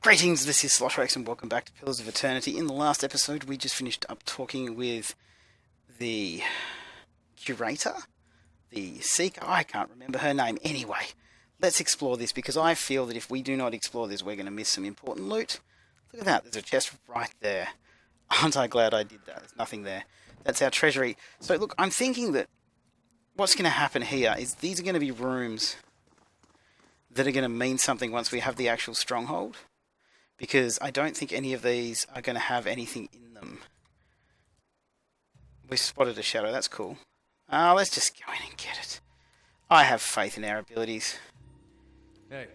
Greetings, this is Slosh and welcome back to Pillars of Eternity. In the last episode, we just finished up talking with the curator, the seeker. I can't remember her name. Anyway, let's explore this, because I feel that if we do not explore this, we're going to miss some important loot. Look at that, there's a chest right there. Aren't I glad I did that? There's nothing there. That's our treasury. So look, I'm thinking that what's going to happen here is these are going to be rooms that are going to mean something once we have the actual stronghold. Because I don't think any of these are going to have anything in them. We spotted a shadow, that's cool. Let's just go in and get it. I have faith in our abilities. Hey.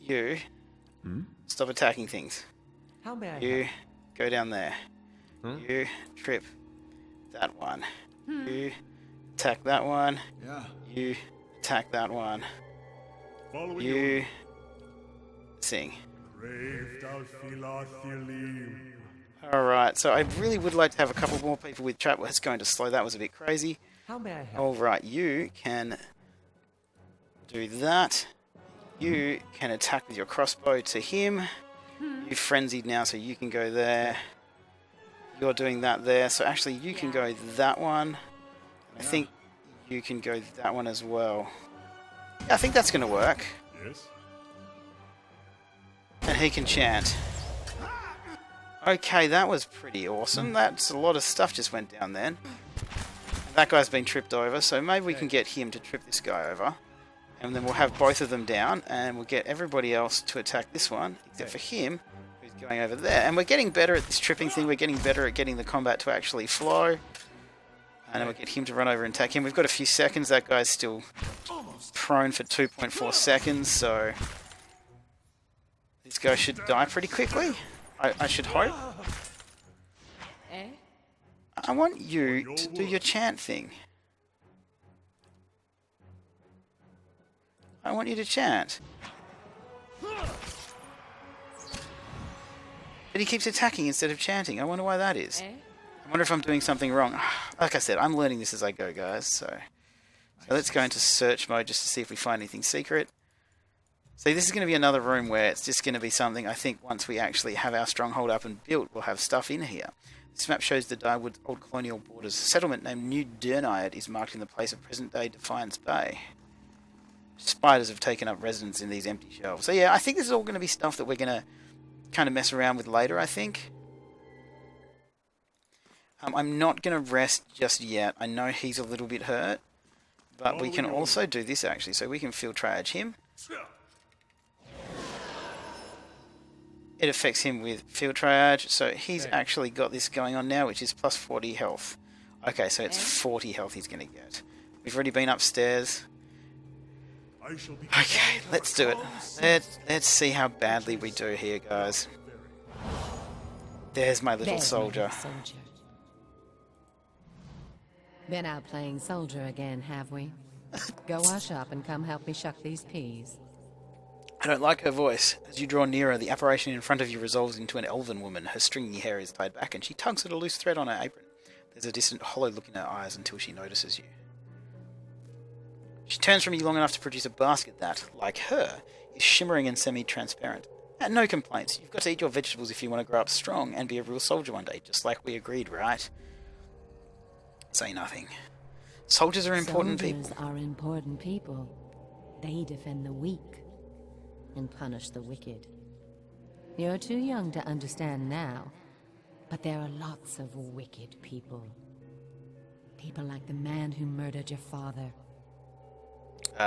You, stop attacking things. How may I You, help? go down there. Huh? You, trip that one. You, attack that one. Yeah. You, attack that one. Following You, sing. Alright, so I really would like to have a couple more people with chat. Well, it's going to slow. That was a bit crazy. How may I help? Alright, you can do that. You can attack with your crossbow to him. You're frenzied now, so you can go there. You're doing that there, so actually you can go that one. I think you can go that one as well. Yeah, I think that's going to work. Yes. And he can chant. Okay, that was pretty awesome. That's a lot of stuff just went down then. That guy's been tripped over, so maybe we can get him to trip this guy over. And then we'll have both of them down, and we'll get everybody else to attack this one, except for him, who's going over there. And we're getting better at this tripping thing. We're getting better at getting the combat to actually flow. And then we'll get him to run over and attack him. We've got a few seconds. That guy's still prone for 2.4 seconds, so this guy should die pretty quickly. I should hope. I want you to do your chant thing. I want you to chant. But he keeps attacking instead of chanting. I wonder why that is. I wonder if I'm doing something wrong. Like I said, I'm learning this as I go, guys. So let's go into search mode just to see if we find anything secret. So this is going to be another room where it's just going to be something, I think, once we actually have our stronghold up and built, we'll have stuff in here. This map shows the Dyewood old colonial borders. A settlement named New Derniad is marked in the place of present-day Defiance Bay. Spiders have taken up residence in these empty shelves. So yeah, I think this is all going to be stuff that we're going to kind of mess around with later, I think. I'm not going to rest just yet. I know he's a little bit hurt. But we can also do this, actually. So we can field triage him. It affects him with field triage, so he's actually got this going on now, which is plus 40 health. Okay, so it's 40 health he's going to get. We've already been upstairs. Okay, let's do it. Let's see how badly we do here, guys. There's my little soldier. Been out playing soldier again, have we? Go wash up and come help me shuck these peas. I don't like her voice. As you draw nearer, the apparition in front of you resolves into an elven woman. Her stringy hair is tied back, and she tugs at a loose thread on her apron. There's a distant, hollow look in her eyes until she notices you. She turns from you long enough to produce a basket that, like her, is shimmering and semi-transparent. And no complaints. You've got to eat your vegetables if you want to grow up strong and be a real soldier one day, just like we agreed, right? Say nothing. Soldiers are important people. Soldiers are important people. They defend the weak and punish the wicked. You're too young to understand now, but there are lots of wicked people. People like the man who murdered your father.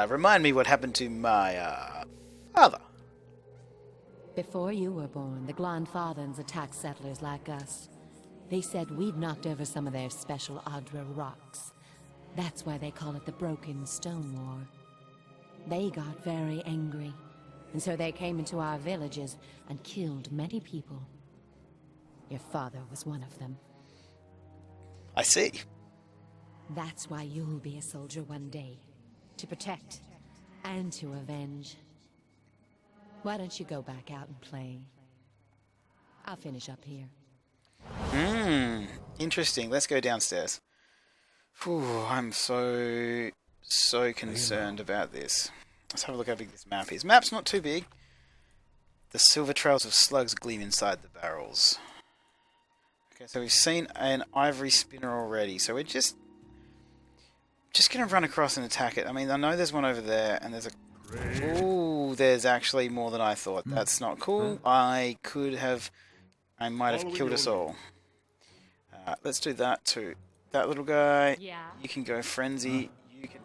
Remind me what happened to my, father. Before you were born, the Glanfathans attacked settlers like us. They said we'd knocked over some of their special Adra rocks. That's why they call it the Broken Stone War. They got very angry, and so they came into our villages and killed many people. Your father was one of them. I see. That's why you'll be a soldier one day. To protect and to avenge. Why don't you go back out and play? I'll finish up here. Interesting. Let's go downstairs. Whew, I'm so concerned about this. Let's have a look how big this map is. Map's not too big. The silver trails of slugs gleam inside the barrels. Okay, so we've seen an ivory spinner already, so we're just going to run across and attack it. I mean, I know there's one over there, and there's a... Ooh, there's actually more than I thought. That's not cool. I might have killed us all. Let's do that to that little guy. Yeah. You can go Frenzy. You can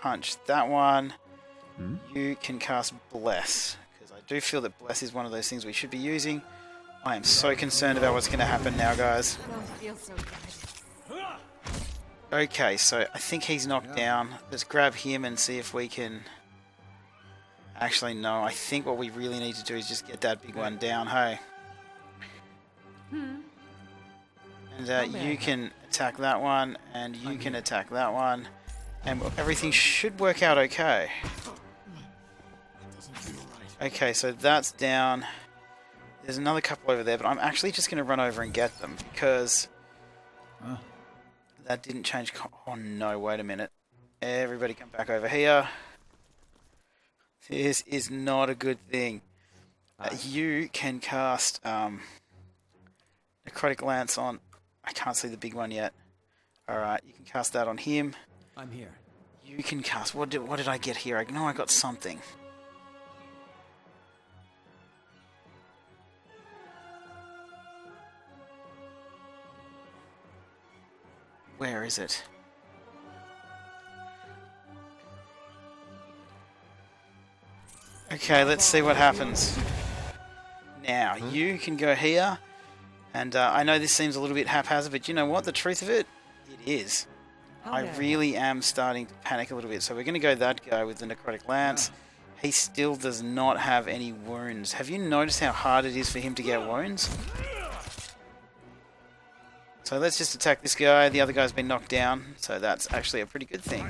punch that one. You can cast Bless, because I do feel that Bless is one of those things we should be using. I am so concerned about what's going to happen now, guys. I don't feel so good. Okay, so I think he's knocked down. Let's grab him and see if we can... Actually, no. I think what we really need to do is just get that big one down, hey? And you can attack that one, and you can attack that one. And everything should work out okay. Okay, so that's down. There's another couple over there, but I'm actually just going to run over and get them, because... That didn't change... Oh no, wait a minute. Everybody come back over here. This is not a good thing. You can cast Necrotic Lance on... I can't see the big one yet. Alright, you can cast that on him. I'm here. You can cast... What did I get here? I know I got something. Where is it? Okay, let's see what happens. Now, you can go here, and I know this seems a little bit haphazard, but you know what? The truth of it, it is. I really am starting to panic a little bit, so we're going to go that guy with the Necrotic Lance. He still does not have any wounds. Have you noticed how hard it is for him to get wounds? So let's just attack this guy. The other guy's been knocked down, so that's actually a pretty good thing.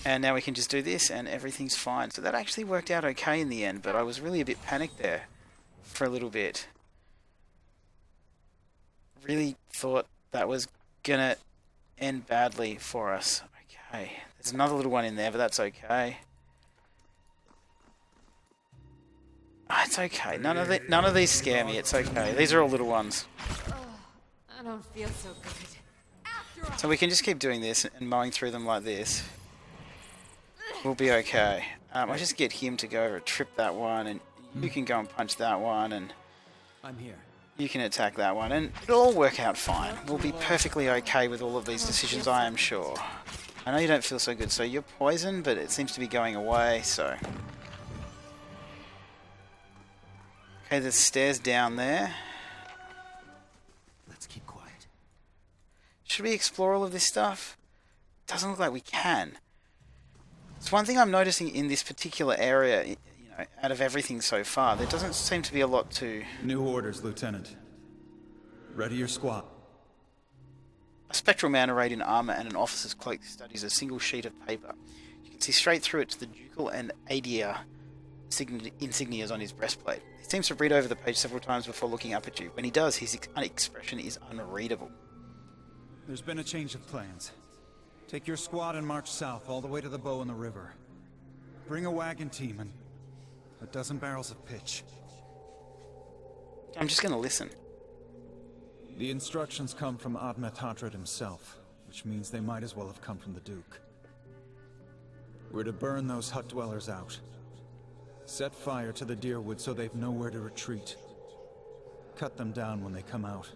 And now we can just do this, and everything's fine. So that actually worked out okay in the end, but I was really a bit panicked there for a little bit. Really thought that was gonna end badly for us. Okay, there's another little one in there, but that's okay. It's okay. None of these scare me. It's okay. These are all little ones. I don't feel so good. So we can just keep doing this and mowing through them like this. We'll be okay. I just get him to go over and trip that one, and you can go and punch that one, and I'm here. you can attack that one, and it'll all work out fine. We'll be perfectly okay with all of these decisions, I am sure. I know you don't feel so good, so you're poisoned, but it seems to be going away, so... Okay, there's stairs down there. Let's keep quiet. Should we explore all of this stuff? Doesn't look like we can. It's one thing I'm noticing in this particular area, you know, out of everything so far, there doesn't seem to be a lot to... New orders, Lieutenant. Ready your squad. A spectral man arrayed in armor and an officer's cloak studies a single sheet of paper. You can see straight through it to the ducal and Eder insignias on his breastplate. He seems to read over the page several times before looking up at you. When he does, his expression is unreadable. There's been a change of plans. Take your squad and march south all the way to the bow in the river. Bring a wagon team and a dozen barrels of pitch. I'm just going to listen. The instructions come from Admet Hadred himself, which means they might as well have come from the Duke. We're to burn those hut dwellers out. Set fire to the deerwood so they've nowhere to retreat. Cut them down when they come out.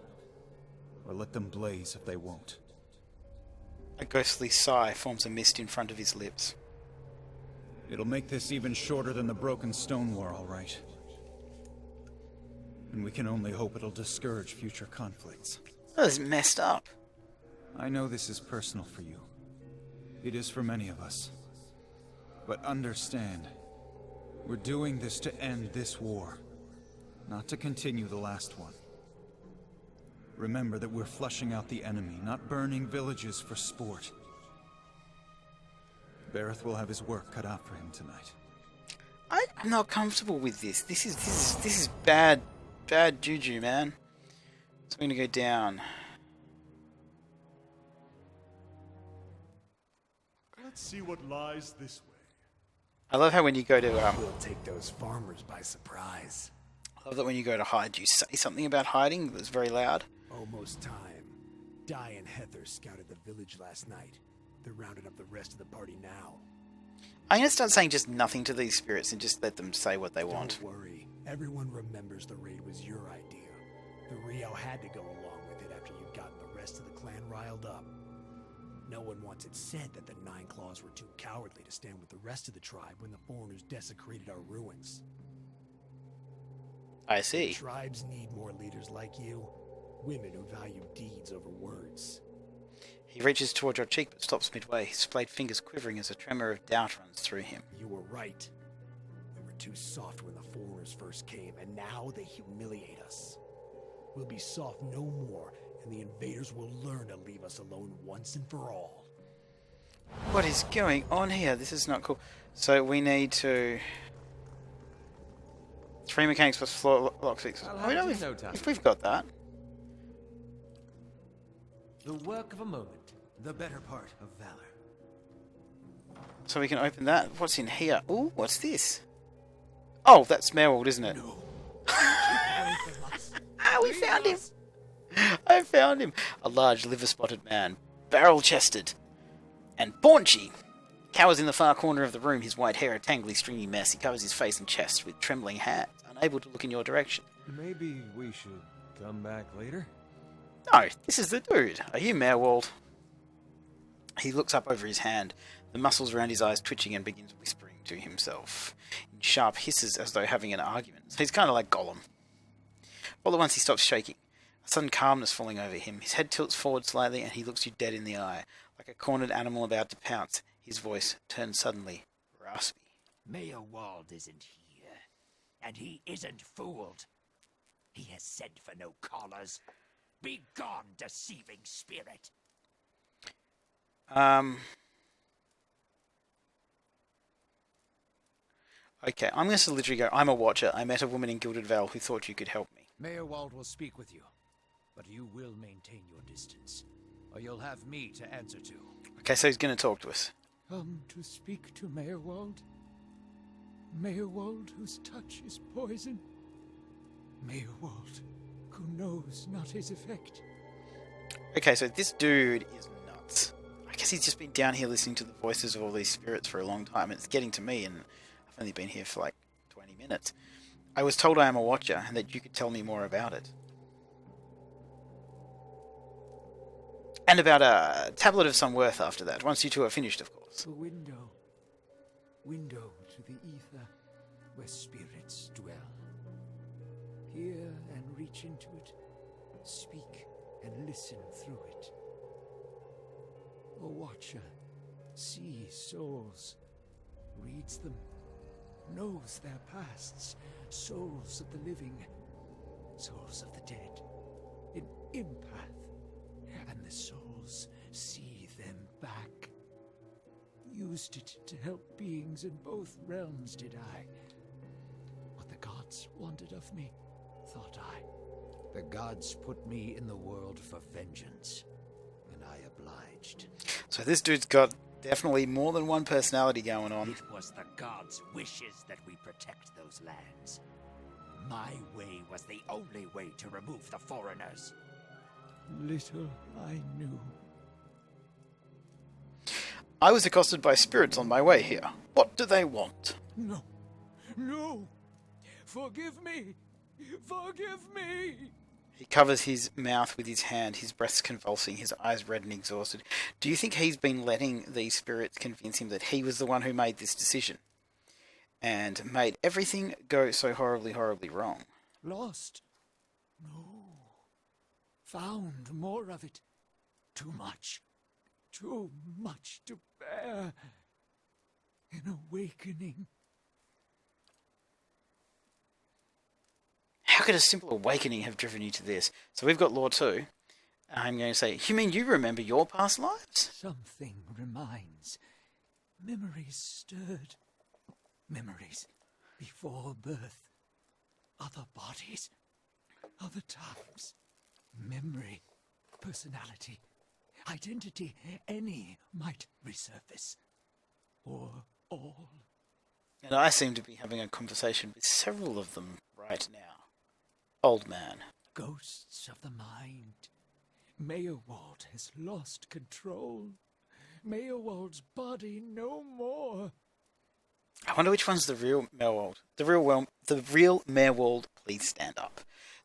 Or let them blaze if they won't. A ghostly sigh forms a mist in front of his lips. It'll make this even shorter than the broken stone war, all right. And we can only hope it'll discourage future conflicts. That was messed up. I know this is personal for you. It is for many of us. But understand, we're doing this to end this war, not to continue the last one. Remember that we're flushing out the enemy, not burning villages for sport. Bareth will have his work cut out for him tonight. I'm not comfortable with this. This is bad juju, man. So I'm gonna go down. Let's see what lies this way. I love how when you go to We'll take those farmers by surprise. I love that when you go to hide, you say something about hiding that's very loud. Almost time. Di and Heather scouted the village last night. They're rounding up the rest of the party now. I'm going to start saying just nothing to these spirits and just let them say what they want. Don't worry. Everyone remembers the raid was your idea. The Rio had to go along with it after you'd gotten the rest of the clan riled up. No one wants it said that the Nine Claws were too cowardly to stand with the rest of the tribe when the foreigners desecrated our ruins. I see. Tribes need more leaders like you. Women who value deeds over words. He reaches toward your cheek but stops midway, his splayed fingers quivering as a tremor of doubt runs through him. You were right. We were too soft when the foreigners first came, and now they humiliate us. We'll be soft no more, and the invaders will learn to leave us alone once and for all. What is going on here? This is not cool. So we need to... 3 mechanics plus floor lockpicks. I'll Oh, have we it know in no time. if we've got that. The work of a moment. The better part of valor. So we can open that. What's in here? Ooh, what's this? Oh, that's Maerwald, isn't it? No. Ah, we found him! I found him! A large liver-spotted man, barrel-chested, and paunchy. Cowers in the far corner of the room, his white hair a tangly, stringy mess. He covers his face and chest with trembling hands, unable to look in your direction. Maybe we should come back later? No, this is the dude. Are you Maerwald? He looks up over his hand, the muscles around his eyes twitching, and begins whispering to himself in sharp hisses as though having an argument. So he's kind of like Gollum. All at once he stops shaking, a sudden calmness falling over him. His head tilts forward slightly and he looks you dead in the eye, like a cornered animal about to pounce. His voice turns suddenly raspy. Maerwald isn't here, and he isn't fooled. He has sent for no callers. Be gone, deceiving spirit. Okay, I'm going to literally go, I'm a watcher. I met a woman in Gilded Vale who thought you could help me. Maerwald will speak with you, but you will maintain your distance, or you'll have me to answer to. Okay, so he's going to talk to us. Come to speak to Maerwald? Maerwald whose touch is poison? Maerwald who knows not his effect? Okay, so this dude is nuts. I guess he's just been down here listening to the voices of all these spirits for a long time, and it's getting to me, and I've only been here for like 20 minutes. I was told I am a watcher, and that you could tell me more about it. And about a tablet of some worth after that, once you two are finished, of course. A window. Window to the ether, where spirits dwell. Hear and reach into it. Speak and listen through it. A watcher sees souls, reads them, knows their pasts, souls of the living, souls of the dead, an empath, and the souls see them back. Used it to help beings in both realms, did I? What the gods wanted of me, thought I. The gods put me in the world for vengeance, and I obliged. So this dude's got definitely more than one personality going on. It was the gods' wishes that we protect those lands. My way was the only way to remove the foreigners. Little I knew. I was accosted by spirits on my way here. What do they want? No. No! Forgive me! Forgive me! He covers his mouth with his hand, his breath's convulsing, his eyes red and exhausted. Do you think he's been letting these spirits convince him that he was the one who made this decision? And made everything go so horribly, horribly wrong? Lost? No. Found more of it. Too much. Too much to bear. An awakening. How could a simple awakening have driven you to this? So we've got Law 2. I'm going to say, you mean you remember your past lives? Something reminds. Memories stirred. Memories before birth. Other bodies. Other times. Memory. Personality. Identity. Any might resurface. Or all. And I seem to be having a conversation with several of them right now. Old man. Ghosts of the mind. Maerwald has lost control. Maerwald's body no more. I wonder which one's the real Maerwald. The real Maerwald, please stand up.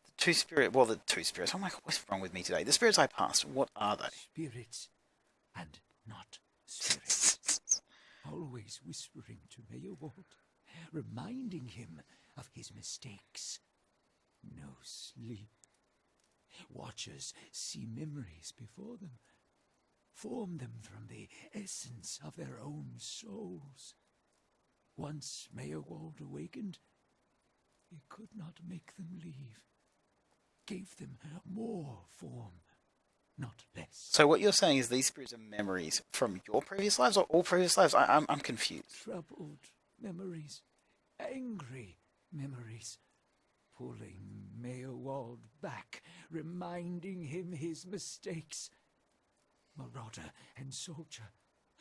The two spirits. Oh my god, what's wrong with me today? The spirits I passed, what are they? Spirits, and not spirits. Always whispering to Maerwald, reminding him of his mistakes. No sleep. Watchers see memories before them, form them from the essence of their own souls. Once Maerwald awakened, he could not make them leave. Gave them more form, not less. So what you're saying is these spirits are memories from your previous lives or all previous lives? I'm confused. Troubled memories, angry memories, pulling Maerwald back, reminding him his mistakes. Marauder and soldier,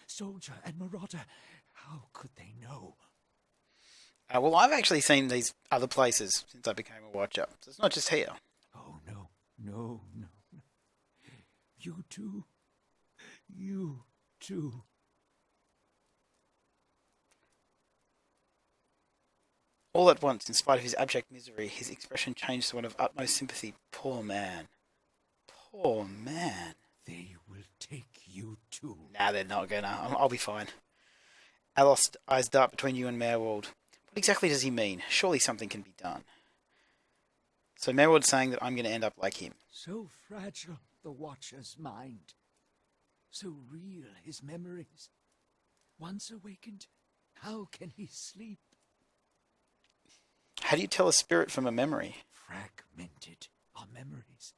soldier and marauder, how could they know? Well, I've actually seen these other places since I became a watcher. So it's not just here. Oh, no, no, no, no. You too. You too. All at once, in spite of his abject misery, his expression changed to one of utmost sympathy. Poor man. Poor man. They will take you too. Nah, they're not gonna. I'll be fine. Alost's eyes dart between you and Maerwald. What exactly does he mean? Surely something can be done. So Maerwald's saying that I'm going to end up like him. So fragile, the Watcher's mind. So real, his memories. Once awakened, how can he sleep? How do you tell a spirit from a memory? Fragmented are memories.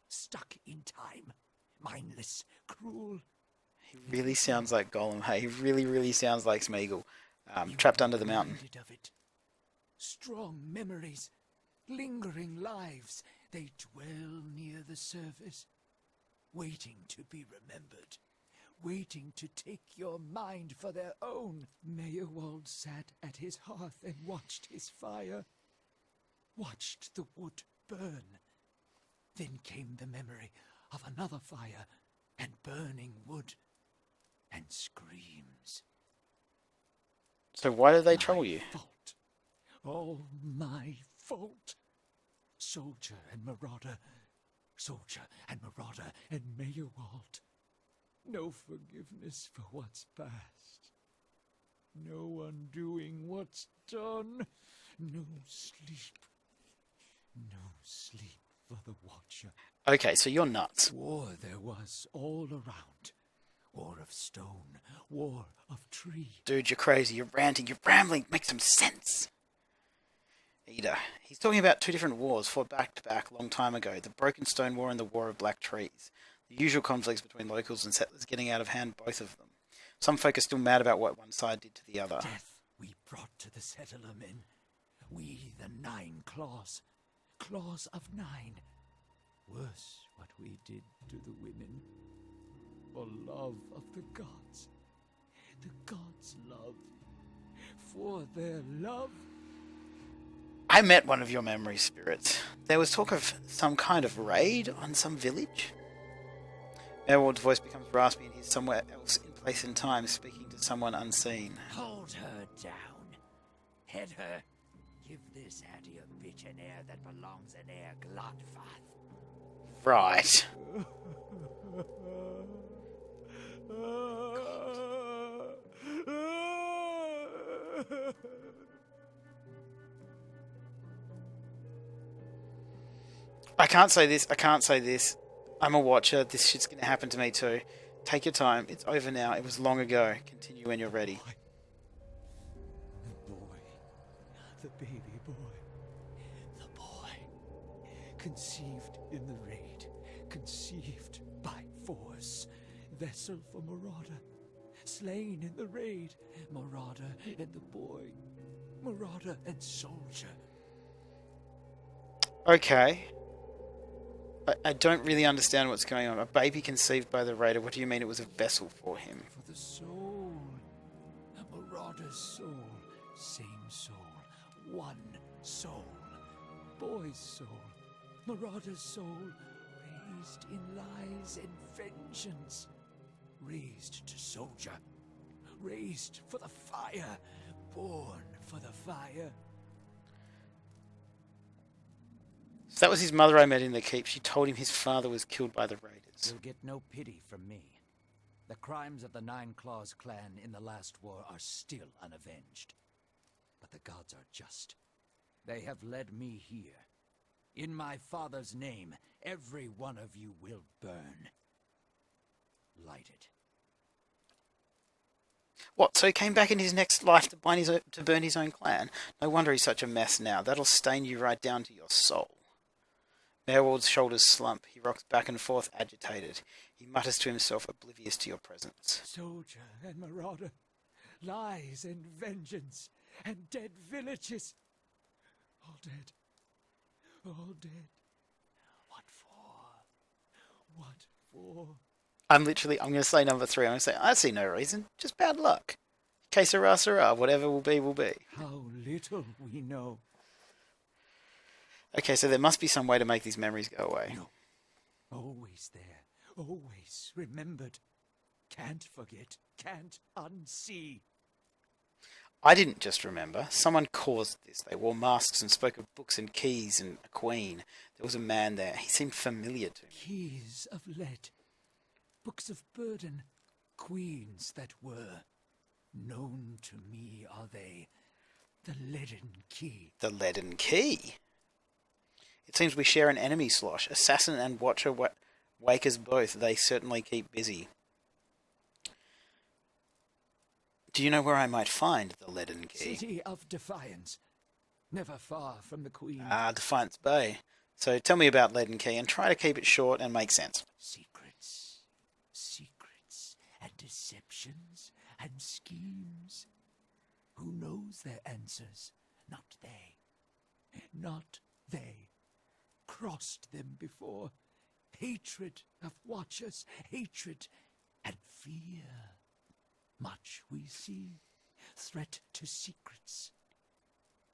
Stuck in time. Mindless, cruel. He really sounds like Gollum. Hey, he really, really sounds like Smeagol. Trapped under the mountain. Of it. Strong memories. Lingering lives. They dwell near the surface. Waiting to be remembered. Waiting to take your mind for their own. Maerwald sat at his hearth and watched his fire. Watched the wood burn. Then came the memory of another fire and burning wood and screams. So why do they trouble you? Fault. All my fault. Soldier and marauder. Soldier and marauder and Maerwald. No forgiveness for what's past. No undoing what's done. No sleep. No sleep for the Watcher. Okay, so you're nuts. War there was all around. War of stone. War of tree. Dude, you're crazy. You're ranting. You're rambling. Make some sense. Eder. He's talking about two different wars fought back to back a long time ago. The Broken Stone War and the War of Black Trees. The usual conflicts between locals and settlers getting out of hand, both of them. Some folk are still mad about what one side did to the other. Death we brought to the settler men. We, the 9 claws. Claws of 9. Worse what we did to the women. For love of the gods. The gods' love. For their love. I met one of your memory spirits. There was talk of some kind of raid on some village. Maerwald's voice becomes raspy and he's somewhere else in place and time, speaking to someone unseen. Hold her down. Head her. Give this Hattie a bitch an heir that belongs in Air Glodfath. Right. I can't say this. I can't say this. I'm a watcher. This shit's gonna happen to me too. Take your time. It's over now. It was long ago. Continue when you're ready. The boy. The baby boy. The boy. Conceived in the raid. Conceived by force. Vessel for Marauder. Slain in the raid. Marauder and the boy. Marauder and soldier. Okay. I don't really understand what's going on. A baby conceived by the raider. What do you mean it was a vessel for him? For the soul. Marauder's soul. Same soul. One soul. Boy's soul. Marauder's soul. Raised in lies and vengeance. Raised to soldier. Raised for the fire. Born for the fire. So that was his mother I met in the keep. She told him his father was killed by the raiders. You'll get no pity from me. The crimes of the Nine Claws clan in the last war are still unavenged. But the gods are just. They have led me here. In my father's name, every one of you will burn. Light it. What, so he came back in his next life to burn his own clan? No wonder he's such a mess now. That'll stain you right down to your soul. Maerwald's shoulders slump. He rocks back and forth, agitated. He mutters to himself, oblivious to your presence. Soldier and marauder. Lies and vengeance. And dead villages. All dead. All dead. What for? What for? I'm going to say number 3. I'm going to say, I see no reason. Just bad luck. Que sera, sera. Whatever will be, will be. How little we know. Okay, so there must be some way to make these memories go away. No. Always there. Always remembered. Can't forget. Can't unsee. I didn't just remember. Someone caused this. They wore masks and spoke of books and keys and a queen. There was a man there. He seemed familiar to me. Keys of lead. Books of burden. Queens that were. Known to me are they. The leaden key. The leaden key? It seems we share an enemy, Slosh. Assassin and Watcher wake us both. They certainly keep busy. Do you know where I might find the leaden key? City of Defiance. Never far from the Queen. Ah, Defiance Bay. So tell me about leaden key and try to keep it short and make sense. Secrets. Secrets and deceptions and schemes. Who knows their answers? Not they. Not they. Crossed them before. Hatred of watchers, hatred and fear. Much we see. Threat to secrets.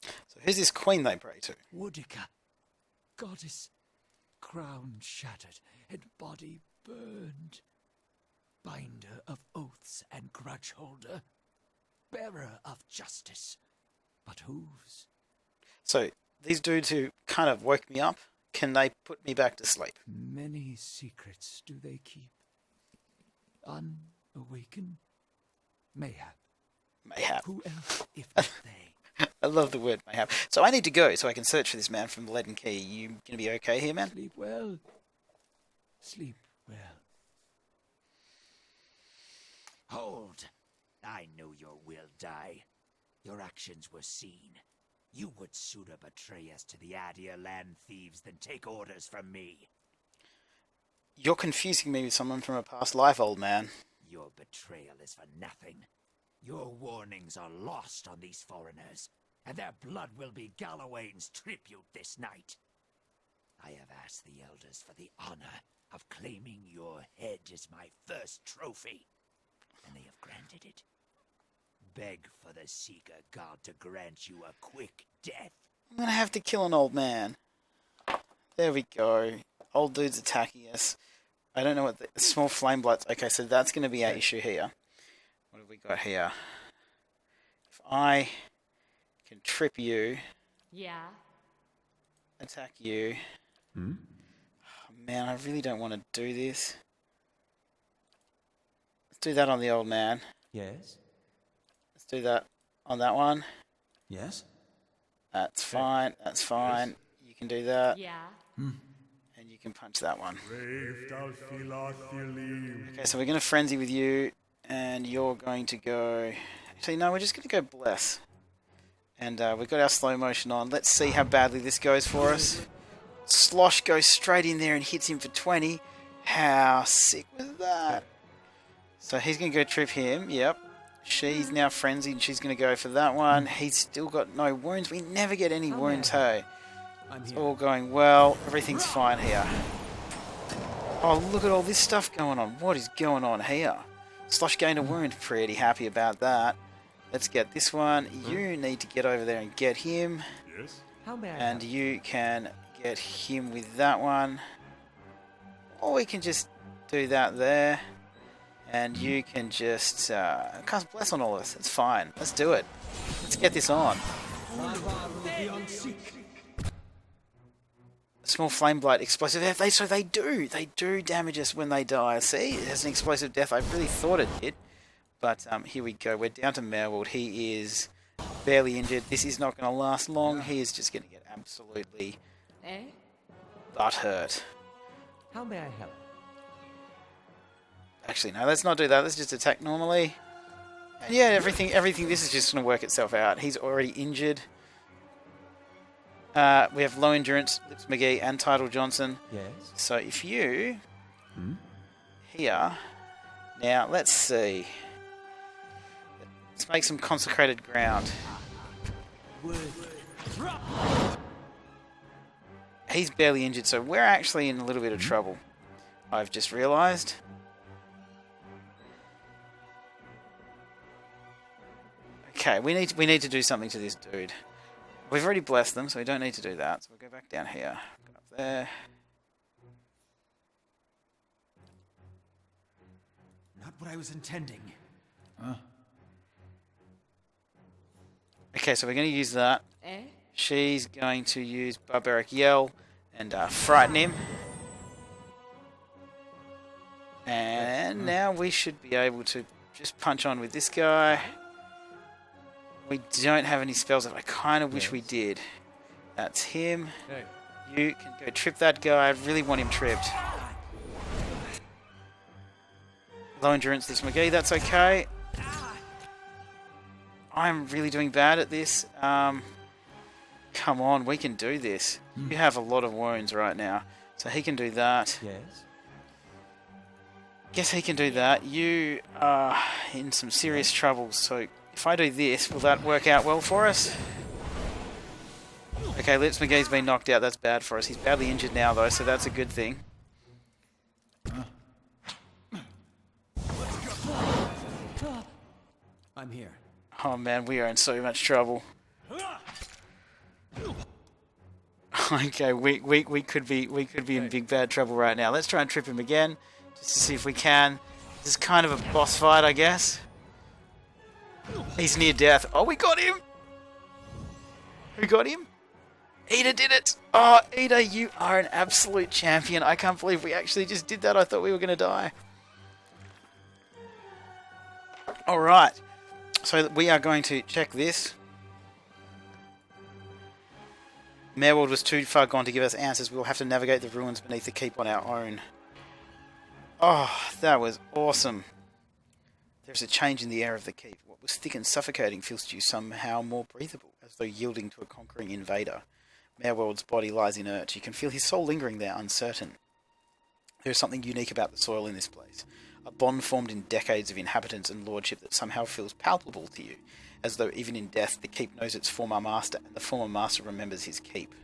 So who's this queen they pray to? Woodica. Goddess. Crown shattered and body burned. Binder of oaths and grudge holder. Bearer of justice. But hooves. So these dudes who kind of woke me up, can they put me back to sleep? Many secrets do they keep. Unawakened? Mayhap. Mayhap. Who else if not they? I love the word mayhap. So I need to go so I can search for this man from the leaden key. You gonna be okay here, man? Sleep well. Sleep well. Hold! I know your will die. Your actions were seen. You would sooner betray us to the Eder land thieves than take orders from me. You're confusing me with someone from a past life, old man. Your betrayal is for nothing. Your warnings are lost on these foreigners, and their blood will be Gallowayne's tribute this night. I have asked the elders for the honor of claiming your head as my first trophy, and they have granted it. Beg for the Seeker God to grant you a quick death. I'm gonna have to kill an old man. There we go. Old dude's attacking us. I don't know what the small flame bloods. Okay, so that's gonna be our issue here. What have we got here? If I can trip you, Yeah. attack you. Oh, man, I really don't want to do this. Let's do that on the old man. Yes? Let's do that on that one. Yes? That's fine. That's fine. You can do that. Yeah. And you can punch that one. Okay, so we're going to frenzy with you. And you're going to go... Actually, no, we're just going to go bless. And we've got our slow motion on. Let's see how badly this goes for us. Slosh goes straight in there and hits him for 20. How sick was that? So he's going to go trip him. Yep. She's now frenzied and she's going to go for that one. He's still got no wounds. We never get any wounds, hey. It's all going well. Everything's fine here. Oh, look at all this stuff going on. What is going on here? Slosh gained a wound. Pretty happy about that. Let's get this one. You need to get over there and get him. Yes? How may I And help? you can get him with that one. Or we can just do that there. And you can just cast Bless on all of us. It's fine. Let's do it. Let's get this on. Small flame blight, explosive death. So they do damage us when they die. See, it has an explosive death. I really thought it did. But here we go. We're down to Maerwald. He is barely injured. This is not going to last long. He is just going to get absolutely butthurt. How may I help? Actually, no, let's not do that. Let's just attack normally. And yeah, everything, this is just going to work itself out. He's already injured. We have low endurance, Lips McGee and Tidal Johnson. Yes. So if you... Here... Now, let's see. Let's make some consecrated ground. He's barely injured, so we're actually in a little bit of trouble. I've just realised. Okay, we need to do something to this dude. We've already blessed them, so we don't need to do that. So we'll go back down here. Go up there. Not what I was intending. Okay, so we're going to use that. She's going to use Barbaric Yell and frighten him. And now we should be able to just punch on with this guy. We don't have any spells that I kind of wish we did. That's him. Hey. You can go trip that guy. I really want him tripped. Low endurance, this McGee. That's okay. I'm really doing bad at this. Come on, we can do this. You have a lot of wounds right now. So he can do that. Yes. Guess he can do that. You are in some serious trouble, so if I do this, will that work out well for us? Okay, Lips McGee's been knocked out. That's bad for us. He's badly injured now, though, so that's a good thing. I'm here. Oh man, we are in so much trouble. Okay, we could be in big bad trouble right now. Let's try and trip him again, just to see if we can. This is kind of a boss fight, I guess. He's near death. Oh, we got him! Who got him? Eder did it! Oh, Eder, you are an absolute champion. I can't believe we actually just did that. I thought we were going to die. Alright. So we are going to check this. Maerwald was too far gone to give us answers. We will have to navigate the ruins beneath the keep on our own. Oh, that was awesome. There's a change in the air of the keep. What was thick and suffocating feels to you somehow more breathable, as though yielding to a conquering invader. Maerwald's body lies inert. You can feel his soul lingering there, uncertain. There is something unique about the soil in this place. A bond formed in decades of inhabitants and lordship that somehow feels palpable to you, as though even in death the keep knows its former master, and the former master remembers his keep.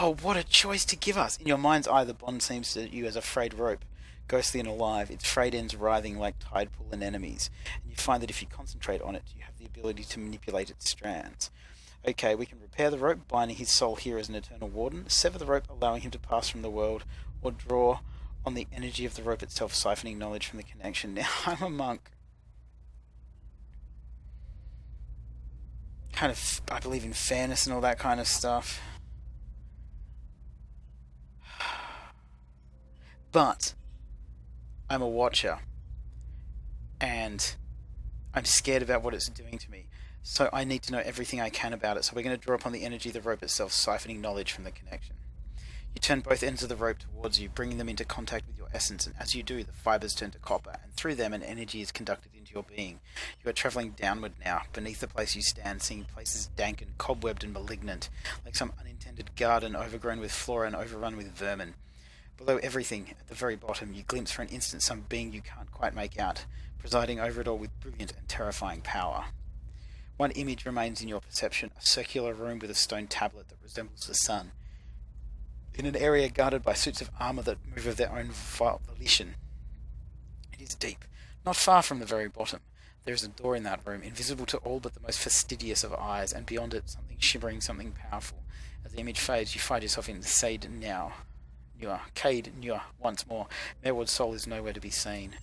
Oh, what a choice to give us! In your mind's eye, the bond seems to you as a frayed rope, ghostly and alive, its frayed ends writhing like tide pooling enemies, and you find that if you concentrate on it, you have the ability to manipulate its strands. Okay, we can repair the rope, binding his soul here as an eternal warden, sever the rope, allowing him to pass from the world, or draw on the energy of the rope itself, siphoning knowledge from the connection. Now, I'm a monk. Kind of, I believe in fairness and all that kind of stuff. But I'm a watcher, and I'm scared about what it's doing to me. So I need to know everything I can about it. So we're going to draw upon the energy of the rope itself, siphoning knowledge from the connection. You turn both ends of the rope towards you, bringing them into contact with your essence, and as you do, the fibers turn to copper, and through them an energy is conducted into your being. You are travelling downward now, beneath the place you stand, seeing places dank and cobwebbed and malignant, like some unintended garden overgrown with flora and overrun with vermin. Below everything, at the very bottom, you glimpse for an instant some being you can't quite make out, presiding over it all with brilliant and terrifying power. One image remains in your perception, a circular room with a stone tablet that resembles the sun. in an area guarded by suits of armour that move of their own volition. It is deep, not far from the very bottom. There is a door in that room, invisible to all but the most fastidious of eyes, and beyond it something shimmering, something powerful. As the image fades, you find yourself in Cade Nur once more. Maerwald's soul is nowhere to be seen.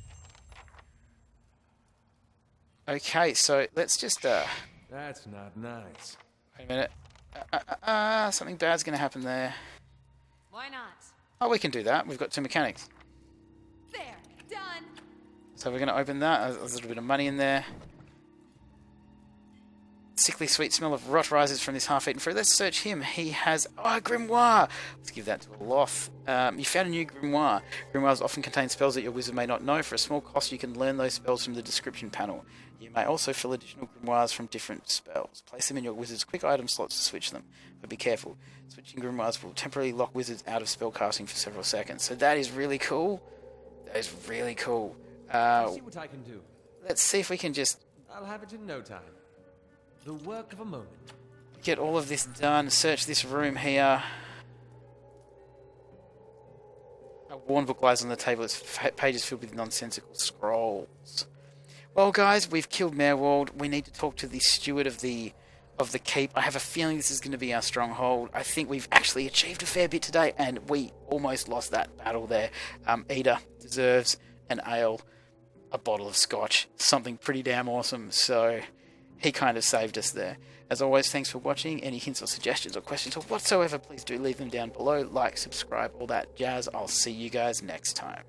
Okay, so let's just That's not nice. wait a minute. Something bad's going to happen there. Why not? Oh, we can do that. We've got 2 mechanics. There, done. So we're going to open that. There's a little bit of money in there. Sickly sweet smell of rot rises from this half-eaten fruit. Let's search him. He has... Oh, a grimoire! Let's give that to a Loth. You found a new grimoire. Grimoires often contain spells that your wizard may not know. For a small cost, you can learn those spells from the description panel. You may also fill additional grimoires from different spells. Place them in your wizard's quick item slots to switch them. But be careful. Switching grimoires will temporarily lock wizards out of spellcasting for several seconds. So that is really cool. That is really cool. See what I can do. Let's see if we can just I'll have it in no time. The work of a moment. get all of this done. Search this room here. A worn book lies on the table. Its pages filled with nonsensical scrolls. Well, guys, we've killed Maerwald. We need to talk to the steward of the keep. I have a feeling this is going to be our stronghold. I think we've actually achieved a fair bit today, and we almost lost that battle there. Eder deserves an ale, a bottle of scotch, something pretty damn awesome. So he kind of saved us there. As always, thanks for watching. Any hints or suggestions or questions or whatsoever, please do leave them down below. Like, subscribe, all that jazz. I'll see you guys next time.